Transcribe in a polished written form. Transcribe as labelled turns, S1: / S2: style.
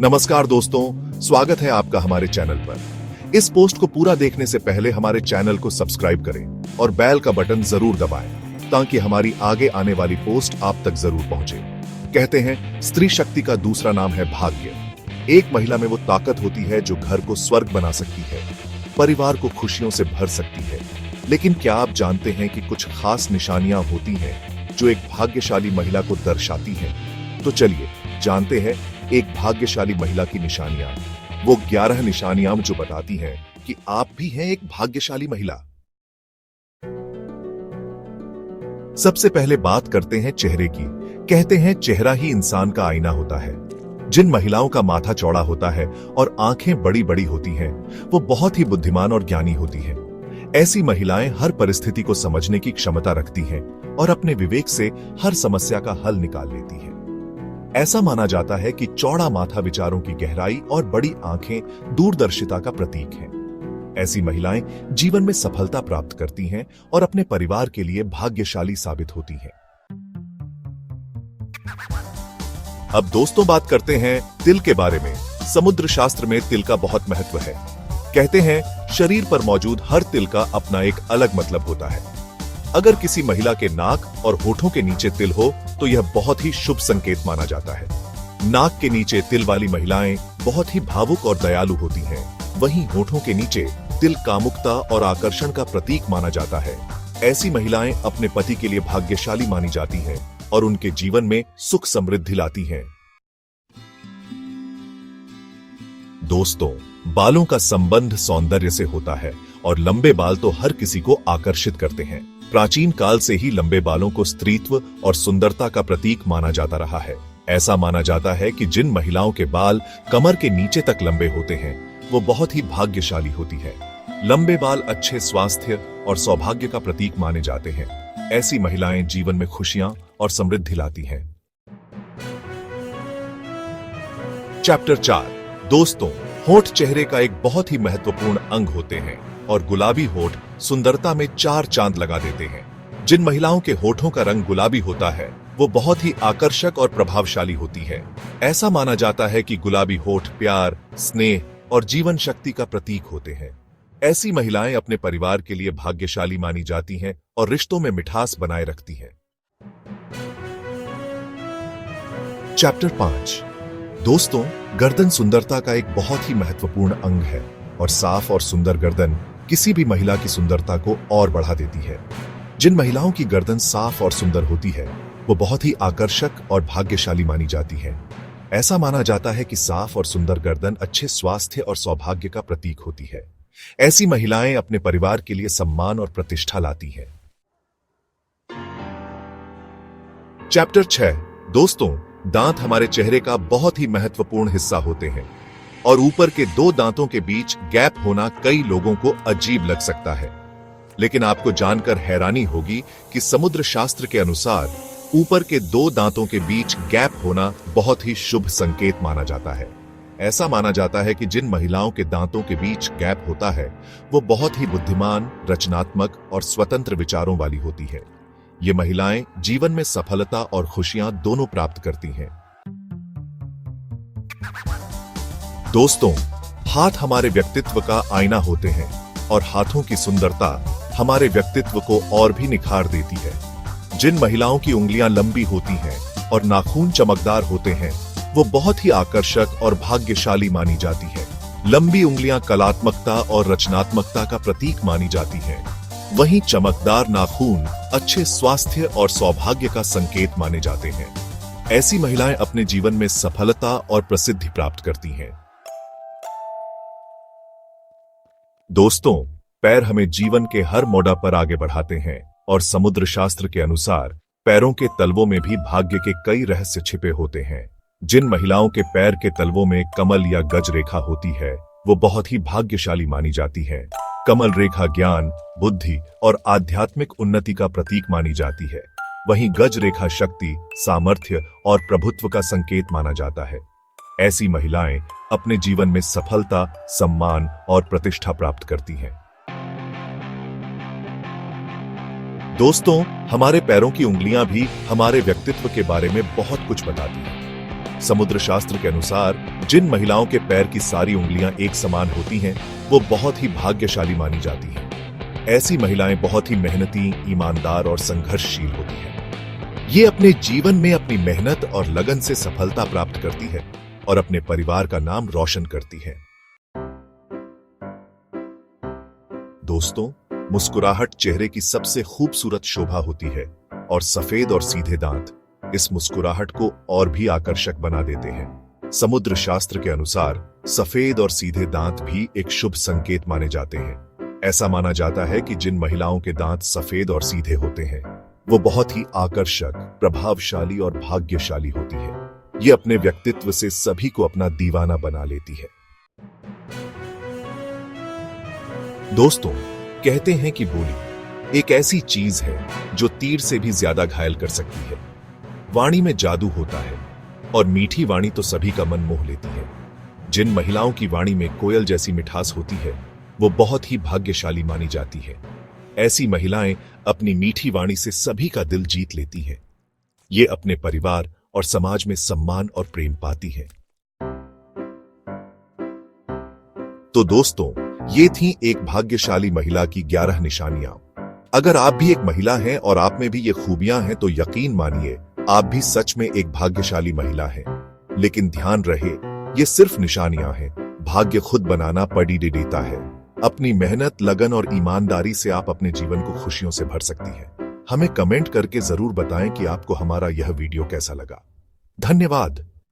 S1: नमस्कार दोस्तों, स्वागत है आपका हमारे चैनल पर। इस पोस्ट को पूरा देखने से पहले हमारे चैनल को सब्सक्राइब करें और बेल का बटन जरूर दबाएं ताकि हमारी आगे आने वाली पोस्ट आप तक जरूर पहुंचे। कहते हैं स्त्री शक्ति का दूसरा नाम है भाग्य। एक महिला में वो ताकत होती है जो घर को स्वर्ग बना सकती है, परिवार को खुशियों से भर सकती है। लेकिन क्या आप जानते हैं कि कुछ खास निशानियां होती हैं जो एक भाग्यशाली महिला को दर्शाती हैं? तो चलिए जानते हैं एक भाग्यशाली महिला की निशानियां, वो 11 निशानियां जो बताती हैं कि आप भी हैं एक भाग्यशाली महिला। सबसे पहले बात करते हैं चेहरे की। कहते हैं चेहरा ही इंसान का आईना होता है। जिन महिलाओं का माथा चौड़ा होता है और आंखें बड़ी बड़ी होती हैं, वो बहुत ही बुद्धिमान और ज्ञानी होती हैं। ऐसी महिलाएं हर परिस्थिति को समझने की क्षमता रखती हैं और अपने विवेक से हर समस्या का हल निकाल लेती हैं। ऐसा माना जाता है कि चौड़ा माथा विचारों की गहराई और बड़ी आंखें दूरदर्शिता का प्रतीक हैं। ऐसी महिलाएं जीवन में सफलता प्राप्त करती हैं और अपने परिवार के लिए भाग्यशाली साबित होती हैं। अब दोस्तों बात करते हैं तिल के बारे में। समुद्र शास्त्र में तिल का बहुत महत्व है। कहते हैं शरीर पर मौजूद हर तिल का अपना एक अलग मतलब होता है। अगर किसी महिला के नाक और होठों के नीचे तिल हो तो यह बहुत ही शुभ संकेत माना जाता है। नाक के नीचे तिल वाली महिलाएं बहुत ही भावुक और दयालु होती हैं। वहीं होठों के नीचे तिल कामुकता और आकर्षण का प्रतीक माना जाता है। ऐसी महिलाएं अपने पति के लिए भाग्यशाली मानी जाती हैं और उनके जीवन में सुख समृद्धि लाती हैं। दोस्तों, बालों का संबंध सौंदर्य से होता है और लंबे बाल तो हर किसी को आकर्षित करते हैं। प्राचीन काल से ही लंबे बालों को स्त्रीत्व और सुंदरता का प्रतीक माना जाता रहा है। ऐसा माना जाता है कि जिन महिलाओं के बाल कमर के नीचे तक लंबे होते हैं, वो बहुत ही भाग्यशाली होती है। लंबे बाल अच्छे स्वास्थ्य और सौभाग्य का प्रतीक माने जाते हैं। ऐसी महिलाएं जीवन में खुशियां और समृद्धि लाती हैं। चैप्टर 4। दोस्तों, होठ चेहरे का एक बहुत ही महत्वपूर्ण अंग होते हैं और गुलाबी होठ सुंदरता में 4 चांद लगा देते हैं। जिन महिलाओं के होठों का रंग गुलाबी होता है, वो बहुत ही आकर्षक और प्रभावशाली होती है। ऐसा माना जाता है कि गुलाबी होठ प्यार, स्नेह और जीवन शक्ति का प्रतीक होते हैं। ऐसी महिलाएं अपने परिवार के लिए भाग्यशाली मानी जाती हैं और रिश्तों में मिठास बनाए रखती हैं। चैप्टर 5। दोस्तों, गर्दन सुंदरता का एक बहुत ही महत्वपूर्ण अंग है और साफ और सुंदर गर्दन किसी भी महिला की सुंदरता को और बढ़ा देती है। जिन महिलाओं की गर्दन साफ और सुंदर होती है, वो बहुत ही आकर्षक और भाग्यशाली मानी जाती है। ऐसा माना जाता है कि साफ और सुंदर गर्दन अच्छे स्वास्थ्य और सौभाग्य का प्रतीक होती है। ऐसी महिलाएं अपने परिवार के लिए सम्मान और प्रतिष्ठा लाती हैं। चैप्टर 6। दोस्तों, दांत हमारे चेहरे का बहुत ही महत्वपूर्ण हिस्सा होते हैं और ऊपर के 2 दांतों के बीच गैप होना कई लोगों को अजीब लग सकता है। लेकिन आपको जानकर हैरानी होगी कि समुद्र शास्त्र के अनुसार ऊपर के 2 दांतों के बीच गैप होना बहुत ही शुभ संकेत माना जाता है। ऐसा माना जाता है कि जिन महिलाओं के दांतों के बीच गैप होता है, वो बहुत ही बुद्धिमान, रचनात्मक और स्वतंत्र विचारों वाली होती है। ये महिलाएं जीवन में सफलता और खुशियां दोनों प्राप्त करती हैं। दोस्तों, हाथ हमारे व्यक्तित्व का आईना होते हैं और हाथों की सुंदरता हमारे व्यक्तित्व को और भी निखार देती है। जिन महिलाओं की उंगलियां लंबी होती हैं और नाखून चमकदार होते हैं, वो बहुत ही आकर्षक और भाग्यशाली मानी जाती है। लंबी उंगलियां कलात्मकता और रचनात्मकता का प्रतीक मानी जाती हैं। वहीं चमकदार नाखून अच्छे स्वास्थ्य और सौभाग्य का संकेत माने जाते हैं। ऐसी महिलाएं अपने जीवन में सफलता और प्रसिद्धि प्राप्त करती हैं। दोस्तों, पैर हमें जीवन के हर मोड़ पर आगे बढ़ाते हैं और समुद्र शास्त्र के अनुसार पैरों के तलवों में भी भाग्य के कई रहस्य छिपे होते हैं। जिन महिलाओं के पैर के तलवों में कमल या गज रेखा होती है, वो बहुत ही भाग्यशाली मानी जाती है। कमल रेखा ज्ञान, बुद्धि और आध्यात्मिक उन्नति का प्रतीक मानी जाती है। वहीं गज रेखा शक्ति, सामर्थ्य और प्रभुत्व का संकेत माना जाता है। ऐसी महिलाएं अपने जीवन में सफलता, सम्मान और प्रतिष्ठा प्राप्त करती हैं। दोस्तों, हमारे पैरों की उंगलियां भी हमारे व्यक्तित्व के बारे में बहुत कुछ बताती हैं। समुद्र शास्त्र के अनुसार जिन महिलाओं के पैर की सारी उंगलियां एक समान होती हैं, वो बहुत ही भाग्यशाली मानी जाती हैं। ऐसी महिलाएं बहुत ही मेहनती, ईमानदार और संघर्षशील होती हैं। ये अपने जीवन में अपनी मेहनत और लगन से सफलता प्राप्त करती है और अपने परिवार का नाम रोशन करती है। दोस्तों, मुस्कुराहट चेहरे की सबसे खूबसूरत शोभा होती है और सफेद और सीधे दांत इस मुस्कुराहट को और भी आकर्षक बना देते हैं। समुद्र शास्त्र के अनुसार सफेद और सीधे दांत भी एक शुभ संकेत माने जाते हैं। ऐसा माना जाता है कि जिन महिलाओं के दांत सफेद और सीधे होते हैं, वो बहुत ही आकर्षक, प्रभावशाली और भाग्यशाली होती है। ये अपने व्यक्तित्व से सभी को अपना दीवाना बना लेती है। दोस्तों, कहते हैं कि बोली एक ऐसी चीज है जो तीर से भी ज्यादा घायल कर सकती है। वाणी में जादू होता है और मीठी वाणी तो सभी का मन मोह लेती है। जिन महिलाओं की वाणी में कोयल जैसी मिठास होती है, वो बहुत ही भाग्यशाली मानी जाती है। ऐसी महिलाएं अपनी मीठी वाणी से सभी का दिल जीत लेती हैं। ये अपने परिवार और समाज में सम्मान और प्रेम पाती हैं। तो दोस्तों, ये थी एक भाग्यशाली महिला की 11 निशानियां। अगर आप भी एक महिला हैं और आप में भी ये खूबियां हैं, तो यकीन मानिए आप भी सच में एक भाग्यशाली महिला हैं। लेकिन ध्यान रहे, ये सिर्फ निशानियां हैं। भाग्य खुद बनाना पड़ी देता है। अपनी मेहनत, लगन और ईमानदारी से आप अपने जीवन को खुशियों से भर सकती हैं। हमें कमेंट करके जरूर बताएं कि आपको हमारा यह वीडियो कैसा लगा। धन्यवाद।